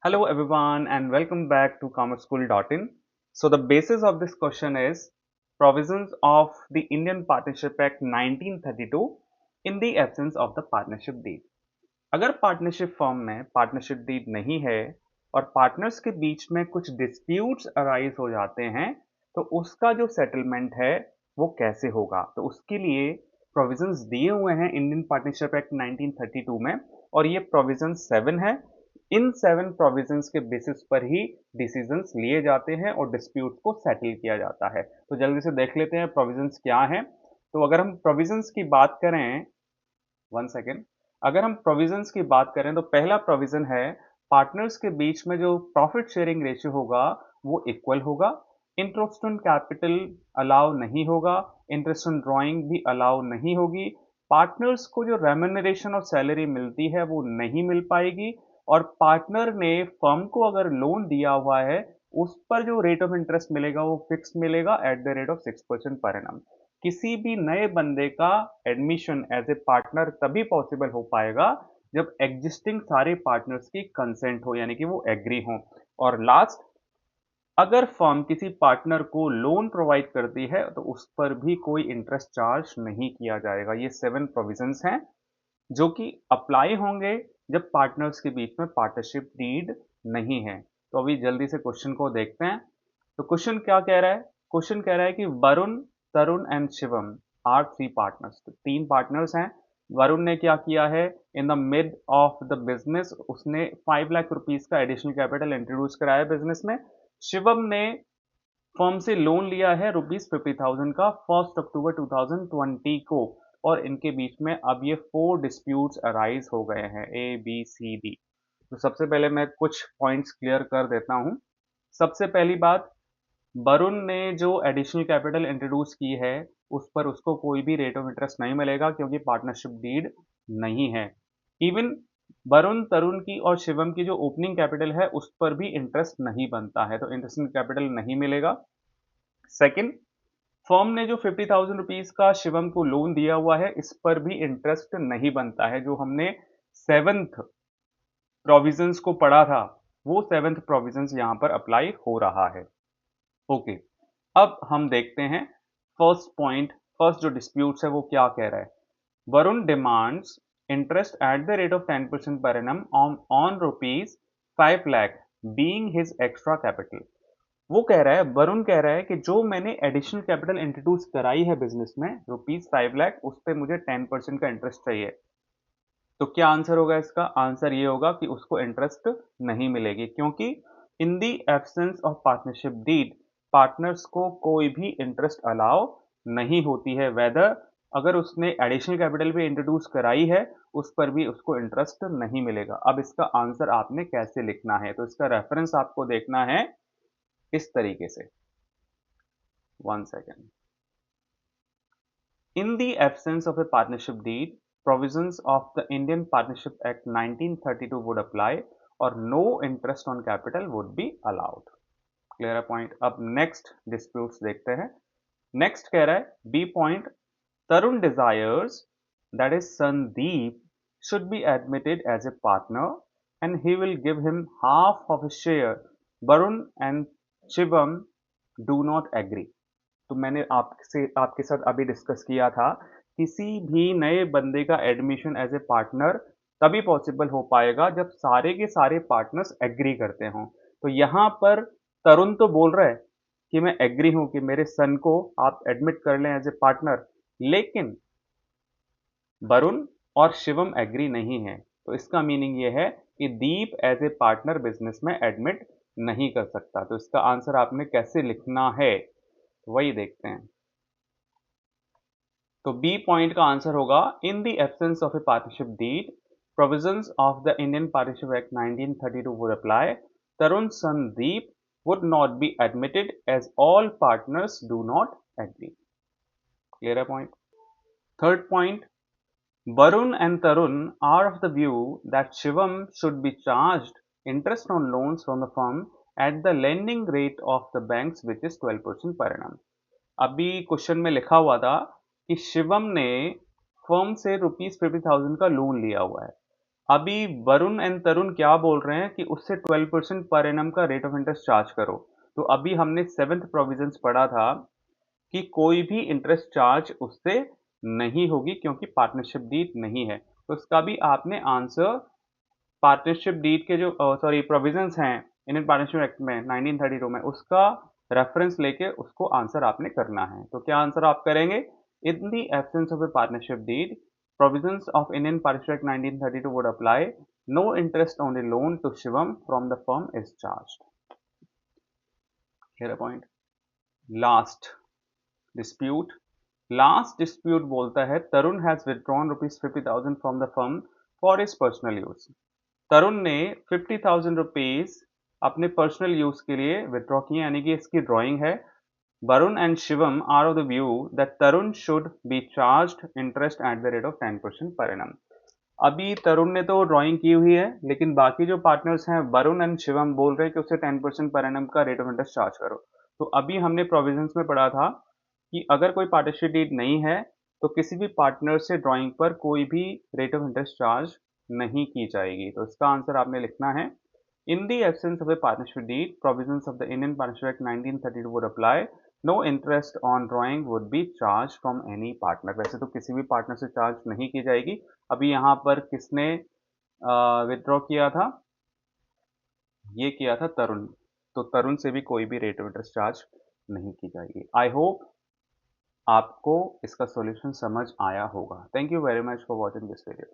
Hello everyone and welcome back to commerceschool.in. So the basis of this question is provisions of the Indian Partnership Act 1932 in the absence of the partnership deed. अगर partnership form में partnership deed नहीं है और partners के बीच में कुछ disputes arise हो जाते हैं तो उसका जो सेटलमेंट है वो कैसे होगा तो उसके लिए प्रोविजंस दिए हुए हैं इंडियन पार्टनरशिप एक्ट 1932 में और ये प्रोविजन 7 है। इन 7 प्रोविजंस के बेसिस पर ही डिसीजंस लिए जाते हैं और डिस्प्यूट को सेटल किया जाता है। तो जल्दी से देख लेते हैं प्रोविजंस क्या हैं। तो अगर हम प्रोविजंस की बात करें, वन सेकेंड, अगर हम प्रोविजंस की बात करें तो पहला प्रोविजन है पार्टनर्स के बीच में जो प्रॉफिट शेयरिंग रेशियो होगा वो इक्वल होगा। इंटरेस्ट ऑन कैपिटल अलाउ नहीं होगा, इंटरेस्ट ऑन ड्राइंग भी अलाउ नहीं होगी। पार्टनर्स को जो रेम्यूनरेशन और सैलरी मिलती है वो नहीं मिल पाएगी और पार्टनर ने फर्म को अगर लोन दिया हुआ है उस पर जो रेट ऑफ इंटरेस्ट मिलेगा वो फिक्स मिलेगा eight the rate of 6% per annum. किसी भी नए बंदे का एडमिशन एज ए पार्टनर तभी पॉसिबल हो पाएगा जब एग्जिस्टिंग सारे पार्टनर्स की कंसेंट हो, यानी कि वो एग्री हो। और लास्ट, अगर फर्म किसी पार्टनर को लोन प्रोवाइड करती है तो उस पर भी कोई इंटरेस्ट चार्ज नहीं किया जाएगा। ये 7 प्रोविजंस हैं जो कि अप्लाई होंगे जब पार्टनर्स के बीच में पार्टनरशिप डीड नहीं है। तो अभी जल्दी से क्वेश्चन को देखते हैं। तो क्वेश्चन क्या कह रहा है? क्वेश्चन कह रहा है कि वरुण, तरुण एंड शिवम आर 3 पार्टनर्स। तो 3 पार्टनर्स हैं। वरुण ने क्या किया है? In the mid of the business उसने 5 लाख रुपीस का एडिशनल कैपिटल इंट्रोड्यूस कराया बिजनेस में। शिवम ने फर्म से लोन लिया है रुपीज 50,000 का 1 अक्टूबर 2020 को और इनके बीच में अब ये 4 डिस्प्यूट्स अराइज हो गए हैं, ए बी सी डी। तो सबसे पहले मैं कुछ पॉइंट्स क्लियर कर देता हूं। सबसे पहली बात, वरुण ने जो एडिशनल कैपिटल इंट्रोड्यूस की है उस पर उसको कोई भी रेट ऑफ इंटरेस्ट नहीं मिलेगा क्योंकि पार्टनरशिप डीड नहीं है। इवन वरुण, तरुण की और शिवम की जो ओपनिंग कैपिटल है उस पर भी इंटरेस्ट नहीं बनता है, तो इंटरेस्ट कैपिटल नहीं मिलेगा। सेकंड, फर्म ने जो 50,000 रुपीज का शिवम को लोन दिया हुआ है इस पर भी इंटरेस्ट नहीं बनता है। जो हमने सेवंथ प्रोविजंस को पढ़ा था वो सेवंथ प्रोविजंस यहां पर अप्लाई हो रहा है। ओके, अब हम देखते हैं फर्स्ट पॉइंट। फर्स्ट जो डिस्प्यूट्स है वो क्या कह रहा है? Varun demands interest at the rate of 10% per annum on rupees 5 lakh being his extra capital. वो कह रहा है, वरुण कह रहा है कि जो मैंने एडिशनल कैपिटल इंट्रोड्यूस कराई है बिजनेस में रुपीज 5 लाख, उस पर मुझे 10% का इंटरेस्ट चाहिए। तो क्या आंसर होगा इसका? आंसर ये होगा कि उसको इंटरेस्ट नहीं मिलेगी क्योंकि in the absence of partnership deed partners को कोई भी इंटरेस्ट अलाउ नहीं होती है। वेदर अगर उसने एडिशनल कैपिटल भी इंट्रोड्यूस कराई है उस पर भी उसको इंटरेस्ट नहीं मिलेगा। अब इसका आंसर आपने कैसे लिखना है? तो इसका रेफरेंस आपको देखना है इस तरीके से। One second. In the absence of a partnership deed, provisions of the Indian Partnership Act 1932 would apply और no interest on capital would be allowed. Clear है पॉइंट? अब नेक्स्ट डिस्प्यूट्स देखते हैं। नेक्स्ट कह रहा है B point, Tarun desires that is Sandeep should be admitted as a partner and he will give him half of his share. Varun and Shivam do not agree. तो मैंने आपके साथ अभी डिस्कस किया था, किसी भी नए बंदे का एडमिशन एज ए पार्टनर तभी पॉसिबल हो पाएगा जब सारे के सारे पार्टनर्स एग्री करते हों। तो यहाँ पर तरुण तो बोल रहा है कि मैं एग्री हूं कि मेरे सन को आप एडमिट कर लें एज ए पार्टनर, लेकिन वरुण और शिवम एग्री नहीं है। तो इसका मीनिंग ये है कि दीप एज ए पार्टनर बिजनेस में एडमिट नहीं कर सकता। तो इसका आंसर आपने कैसे लिखना है वही देखते हैं। तो बी पॉइंट का आंसर होगा in the absence of a partnership deed provisions of the Indian Partnership Act 1932 would apply. Tarun Sandeep would not be admitted as all partners do not agree. Clear है point? Third point, Varun and Tarun are of the view that Shivam should be charged interest on loans from the firm at the lending rate of the banks which is 12% per annum. अभी question में लिखा हुआ था कि शिवम ने firm से rupees 50,000 का loan लिया हुआ है अभी वरुण एंड तरुण क्या बोल रहे हैं कि उससे 12% पर एनम का रेट ऑफ इंटरेस्ट चार्ज करो। तो अभी हमने 7th प्रोविजंस पढ़ा था कि कोई भी इंटरेस्ट चार्ज उससे नहीं होगी क्योंकि पार्टनरशिप डीड नहीं है। तो इसका भी आपने आंसर पार्टनरशिप डीड के जो सॉरी प्रोविजंस हैं इंडियन पार्टनरशिप एक्ट में 1932 में, उसका रेफरेंस लेके उसको आंसर आपने करना है। तो क्या आंसर आप करेंगे? In the absence of a partnership deed, provisions of Indian Partnership Act 1932 would apply. No interest on the loan to Shivam from the firm is charged. Here a point. Last dispute. Last dispute बोलता है तरुण has withdrawn rupees 50,000 from the firm for his personal use. तरुण ने 50,000 rupees अपने personal use के लिए withdraw किए, यानी कि इसकी ड्राइंग है। Varun and Shivam are of the view that Tarun should be charged interest at the rate of 10% per annum. अभी तरुण ने तो ड्राइंग की हुई है, लेकिन बाकी जो पार्टनर्स हैं वरुण एंड शिवम बोल रहे हैं कि उसे 10% पर एनम का रेट ऑफ इंटरेस्ट चार्ज करो। तो अभी हमने प्रोविजंस में पढ़ा था कि अगर कोई पार्टनरशिप डीड नहीं है तो किसी भी पार्टनर से ड्राइंग पर कोई भी रेट ऑफ इंटरेस्ट चार्ज नहीं की जाएगी। तो इसका आंसर आपने लिखना है in the absence of a partnership deed, provisions of the Indian Partnership Act 1932 would apply. No interest on drawing would be charge from any partner. वैसे तो किसी भी पार्टनर से चार्ज नहीं की जाएगी। अभी यहाँ पर किसने विथड्रॉ किया था? ये किया था तरुण। तो तरुण से भी कोई भी रेट ऑफ इंटरेस्ट चार्ज नहीं की जाएगी। आई होप आपको इसका सॉल्यूशन समझ आया होगा। Thank you very much for watching this video.